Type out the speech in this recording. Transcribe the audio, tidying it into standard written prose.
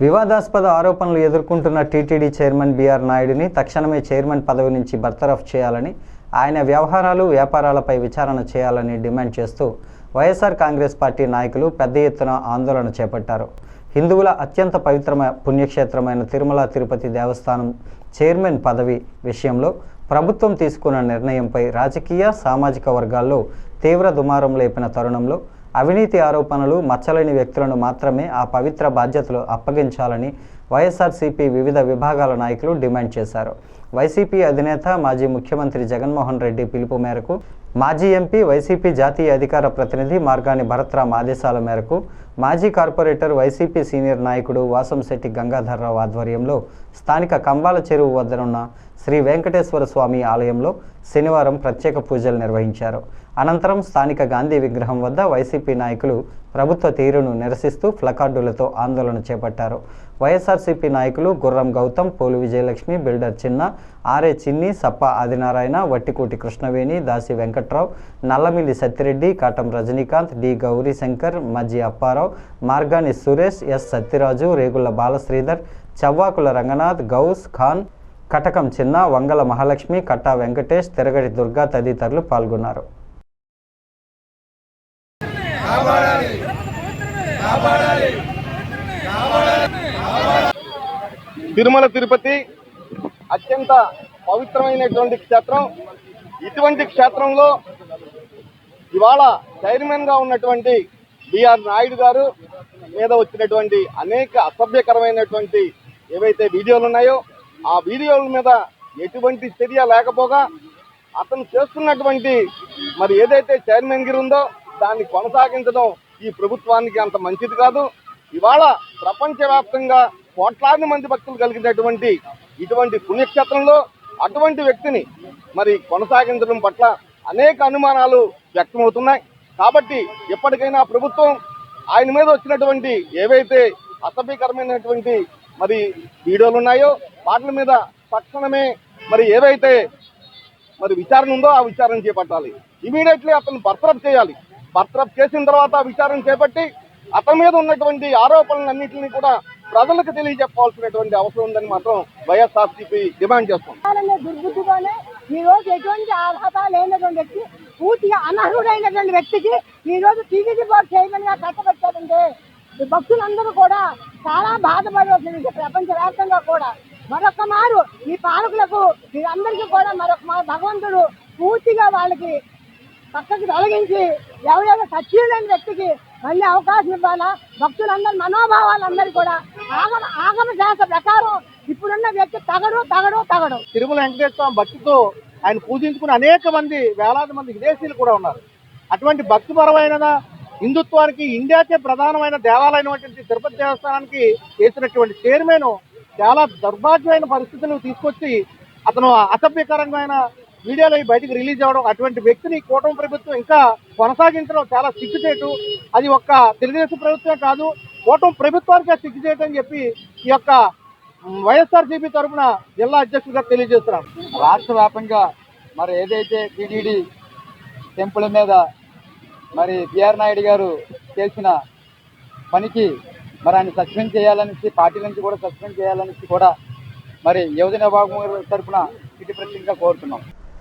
వివాదాస్పద ఆరోపణలు ఎదుర్కొంటున్న టీటీడీ చైర్మన్ బీఆర్ నాయుడిని తక్షణమే చైర్మన్ పదవి నుంచి బర్తరఫ్ చేయాలని, ఆయన వ్యవహారాలు వ్యాపారాలపై విచారణ చేయాలని డిమాండ్ చేస్తూ వైఎస్ఆర్ కాంగ్రెస్ పార్టీ నాయకులు పెద్ద ఎత్తున ఆందోళన చేపట్టారు. హిందువుల అత్యంత పవిత్రమైన పుణ్యక్షేత్రమైన తిరుమల తిరుపతి దేవస్థానం చైర్మన్ పదవి విషయంలో ప్రభుత్వం తీసుకున్న నిర్ణయంపై రాజకీయ సామాజిక వర్గాల్లో తీవ్ర దుమారం లేపిన తరుణంలో అవినీతి ఆరోపణలు మచ్చలేని వ్యక్తులను మాత్రమే ఆ పవిత్ర బాధ్యతలు అప్పగించాలని వైఎస్ఆర్సీపీ వివిధ విభాగాల నాయకులు డిమాండ్ చేశారు. వైసీపీ అధినేత మాజీ ముఖ్యమంత్రి జగన్మోహన్ రెడ్డి పిలుపు మేరకు మాజీ ఎంపీ వైసీపీ జాతీయ అధికార ప్రతినిధి మార్గాని భరత్రామ్ ఆదేశాల మేరకు మాజీ కార్పొరేటర్ వైసీపీ సీనియర్ నాయకుడు వాసంశెట్టి గంగాధర్రావు ఆధ్వర్యంలో స్థానిక కంబాల చెరువు వద్దనున్న శ్రీ వెంకటేశ్వర స్వామి ఆలయంలో శనివారం ప్రత్యేక పూజలు నిర్వహించారు. అనంతరం స్థానిక గాంధీ విగ్రహం వద్ద వైసీపీ నాయకులు ప్రభుత్వ తీరును నిరసిస్తూ ప్లకార్డులతో ఆందోళన చేపట్టారు. వైఎస్ఆర్సీపీ నాయకులు గుర్రం గౌతమ్, పోలు విజయలక్ష్మి, బిల్డర్ చిన్న, ఆర్ఏ చిన్ని, సప్ప ఆదినారాయణ, వట్టికోటి కృష్ణవేణి, దాసి వెంకట్రావు, నల్లమిల్లి సత్తిరెడ్డి, కాటం రజనీకాంత్, డి గౌరీశంకర్, మజ్జి అప్పారావు, మార్గాని సురేష్, ఎస్ సత్యరాజు, రేగుళ్ల బాలశ్రీధర్, చవ్వాకుల రంగనాథ్, గౌస్ ఖాన్, కటకం చిన్న, వంగల మహాలక్ష్మి, కట్టా వెంకటేష్, తిరగటి దుర్గా తదితరులు పాల్గొన్నారు. తిరుమల తిరుపతి అత్యంత పవిత్రమైనటువంటి క్షేత్రం. ఇటువంటి క్షేత్రంలో ఇవాళ చైర్మన్ గా ఉన్నటువంటి బీఆర్ నాయుడు గారు మీద వచ్చినటువంటి అనేక అసభ్యకరమైనటువంటి ఏవైతే వీడియోలు ఉన్నాయో ఆ వీడియోల మీద ఎటువంటి చర్య లేకపోగా అతను చేస్తున్నటువంటి మరి ఏదైతే చైర్మన్ గిరి ఉందో దాన్ని కొనసాగించడం ఈ ప్రభుత్వానికి అంత మంచిది కాదు. ఇవాళ ప్రపంచవ్యాప్తంగా కోట్లాది మంది భక్తులు కలిగినటువంటి ఇటువంటి పుణ్యక్షేత్రంలో అటువంటి వ్యక్తిని మరి కొనసాగించడం పట్ల అనేక అనుమానాలు వ్యక్తమవుతున్నాయి. కాబట్టి ఎప్పటికైనా ప్రభుత్వం ఆయన మీద వచ్చినటువంటి ఏవైతే అసభ్యకరమైనటువంటి మరి వీడియోలు ఉన్నాయో వాటి మీద తక్షణమే మరి ఏవైతే మరి విచారణ ఉందో ఆ విచారణ చేపట్టాలి. ఇమీడియట్లీ అతను బర్తరఫ్ చేయాలి. బర్తరఫ్ చేసిన తర్వాత విచారణ చేపట్టి అతని మీద ఉన్నటువంటి ఆరోపణలన్నింటినీ కూడా ప్రజలకు తెలియజెప్పాల్సినటువంటి అవసరం ఉందని మాత్రం వైఎస్ఆర్సీపీ డిమాండ్ చేస్తుంది. దుర్బుద్ధిగానే ఈ రోజు ఎటువంటి అర్హత లేనటువంటి వ్యక్తి, పూర్తిగా అనర్హుడైనటువంటి వ్యక్తికి ఈ రోజు టీటీడీ బోర్డు చైర్మన్ గా కట్టబెట్టారంటే భక్తులందరూ కూడా చాలా బాధపడవలసింది. ప్రపంచవ్యాప్తంగా కూడా మరొక మారు ఈ పాలకులకు వీరందరికీ కూడా మరొక మారు భగవంతుడు పూర్తిగా వాళ్ళకి పక్కకి తొలగించి ఎవరెవరు సత్యులైన వ్యక్తికి మళ్ళీ అవకాశం ఇవ్వాలా. భక్తులందరూ మనోభావాలందరూ కూడా ఆగమ శాస్త్ర ప్రకారం ఇప్పుడున్న వ్యక్తి తగడు. తిరుమల వెంకటేశ్వర భక్తితో ఆయన పూజించుకుని అనేక మంది వేలాది మంది విదేశీయులు కూడా ఉన్నారు. అటువంటి భక్తిపరమైన హిందుత్వానికి ఇండియాకే ప్రధానమైన దేవాలయమైనటువంటి తిరుపతి దేవస్థానానికి చేసినటువంటి చైర్మన్ చాలా దౌర్భాగ్యమైన పరిస్థితులు తీసుకొచ్చి అతను అసభ్యకరమైన వీడియోలు బయటకు రిలీజ్ అవ్వడం, అటువంటి వ్యక్తిని కూటమి ప్రభుత్వం ఇంకా కొనసాగించడం చాలా సిగ్గుచేటు. అది ఒక్క తెలుగుదేశం ప్రభుత్వమే కాదు, కూటమి ప్రభుత్వానికే సిగ్గుచేటు అని చెప్పి ఈ యొక్క వైఎస్ఆర్సీపీ తరఫున జిల్లా అధ్యక్షుడిగా తెలియజేస్తున్నాం. రాష్ట్ర వ్యాప్తంగా మరి ఏదైతే టీటీడీ టెంపుల్ మీద మరి బీఆర్ నాయుడు గారు చేసిన పనికి మరి ఆయన సస్పెండ్ చేయాలనేసి, పార్టీ నుంచి కూడా సస్పెండ్ చేయాలనేసి కూడా మరి యువజన విభాగం తరఫున సిటీ ప్రెసిడెంట్గా కోరుతున్నాం.